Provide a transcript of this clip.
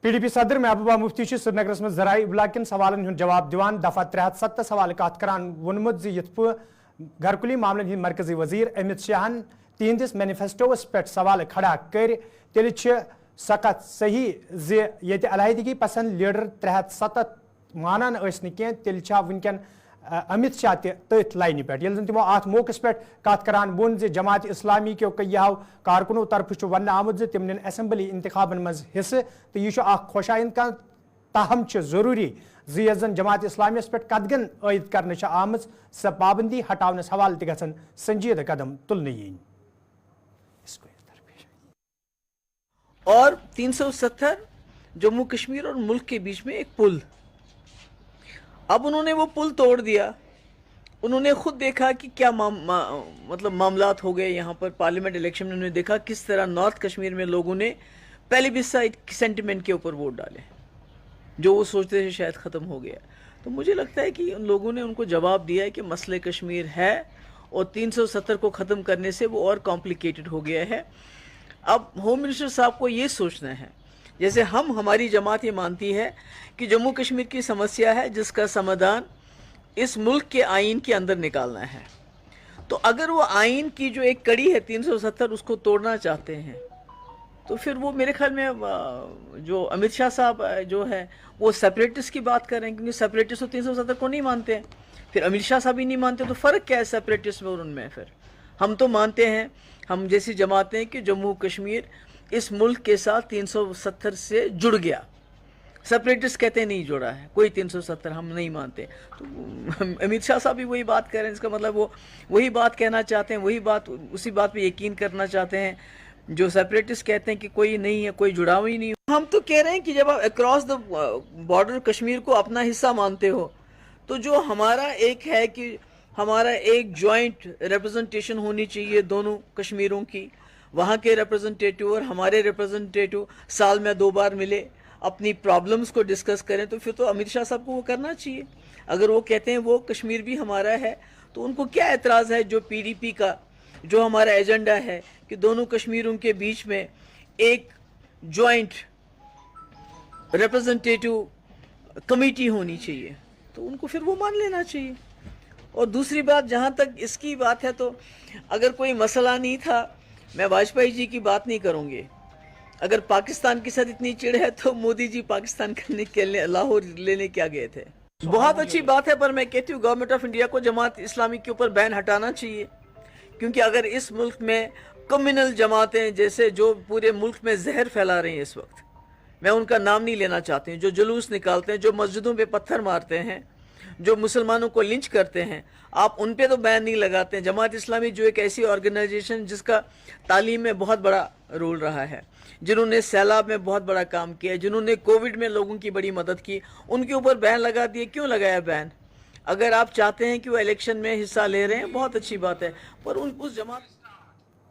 PDP सदर महबूबा मुफ्ती श्रीनगरस में जराई इब्लाग किन सवालन हुंद जवाब दिवान दफा 73 सवाल कत करान वोनमुत ज यथ घरकुली मामलन हिंद मरकजी वजीर अमित शाहन तिहंदिस मैनिफेस्टोस पे सवाल खड़ा कर तेल सकत सही ज ये अलहदगी पसंद लीडर 73 मानान कह तेल वनकन अमित शाह तथ लाइन पे तमो अत मौके पे कत करान वोन जमात इस्लामी क्यों कई कारकुनों तरफ वन आमुत तिम निन असेंबली इंतखाबन मज हिस्से तो यह खुशाइन का ताहम जरूरी जन जमात इस्लामियस पे कदगन आयद कर आम स पाबंदी हटानस हवाले तन संजीदा कदम तुलने यीन। और 370 जम्मू कश्मीर और मुल्क के बीच में एक पुल, अब उन्होंने वो पुल तोड़ दिया। उन्होंने खुद देखा कि क्या मतलब मामलात हो गए यहाँ पर पार्लियामेंट इलेक्शन में। उन्होंने देखा किस तरह नॉर्थ कश्मीर में लोगों ने प्लेबिसाइट सेंटिमेंट के ऊपर वोट डाले, जो वो सोचते थे शायद ख़त्म हो गया। तो मुझे लगता है कि उन लोगों ने उनको जवाब दिया है कि मसले कश्मीर है और 370 को ख़त्म करने से वो और कॉम्प्लिकेटेड हो गया है। अब होम मिनिस्टर साहब को ये सोचना है, जैसे हमारी जमात ये मानती है कि जम्मू कश्मीर की समस्या है जिसका समाधान इस मुल्क के आइन के अंदर निकालना है। तो अगर वो आइन की जो एक कड़ी है 370 उसको तोड़ना चाहते हैं तो फिर वो मेरे ख्याल में जो अमित शाह साहब जो है वो सेपरेटिस्ट की बात कर रहे हैं, क्योंकि सेपरेटिस्ट तो 370 को नहीं मानते हैं। फिर अमित शाह साहब ही नहीं मानते, तो फ़र्क क्या है सेपरेटिस्ट में और उनमें? फिर हम तो मानते हैं, हम जैसी जमातें हैं कि जम्मू कश्मीर इस मुल्क के साथ 370 से जुड़ गया। सेपरेटिस्ट कहते हैं नहीं जुड़ा है कोई 370, हम नहीं मानते। तो अमित शाह साहब भी वही बात कर रहे हैं, इसका मतलब वो वही बात कहना चाहते हैं, वही बात उसी बात पे यकीन करना चाहते हैं जो सेपरेटिस्ट कहते हैं कि कोई नहीं है, कोई जुड़ाव ही नहीं। हम तो कह रहे हैं कि जब आप अक्रॉस द बॉर्डर कश्मीर को अपना हिस्सा मानते हो तो जो हमारा एक है कि हमारा एक जॉइंट रिप्रेजेंटेशन होनी चाहिए दोनों कश्मीरों की, वहाँ के रिप्रेजेंटेटिव और हमारे रिप्रेजेंटेटिव साल में 2 बार मिले, अपनी प्रॉब्लम्स को डिस्कस करें। तो फिर तो अमित शाह साहब को वो करना चाहिए। अगर वो कहते हैं वो कश्मीर भी हमारा है तो उनको क्या एतराज़ है जो PDP का जो हमारा एजेंडा है कि दोनों कश्मीरों के बीच में एक जॉइंट रिप्रेजेंटेटिव कमेटी होनी चाहिए, तो उनको फिर वो मान लेना चाहिए। और दूसरी बात, जहाँ तक इसकी बात है, तो अगर कोई मसला नहीं था, मैं वाजपेयी जी की बात नहीं करूँगी। अगर पाकिस्तान के साथ इतनी चिढ़ है तो मोदी जी पाकिस्तान करने के लिए लाहौर लेने क्या गए थे? बहुत अच्छी बात है, पर मैं कहती हूँ गवर्नमेंट ऑफ इंडिया को जमात इस्लामी के ऊपर बैन हटाना चाहिए, क्योंकि अगर इस मुल्क में कम्युनल जमातें जैसे जो पूरे मुल्क में जहर फैला रही हैं इस वक्त, मैं उनका नाम नहीं लेना चाहती हूँ, जो जुलूस निकालते हैं, जो मस्जिदों पे पत्थर मारते हैं, जो मुसलमानों को लिंच करते हैं, आप उन पे तो बैन नहीं लगाते हैं। जमात इस्लामी जो एक ऐसी ऑर्गेनाइजेशन जिसका तालीम में बहुत बड़ा रोल रहा है, जिन्होंने सैलाब में बहुत बड़ा काम किया, जिन्होंने कोविड में लोगों की बड़ी मदद की, उनके ऊपर बैन लगा दिए। क्यों लगाया बैन? अगर आप चाहते हैं कि वो इलेक्शन में हिस्सा ले रहे हैं, बहुत अच्छी बात है, पर उस जमात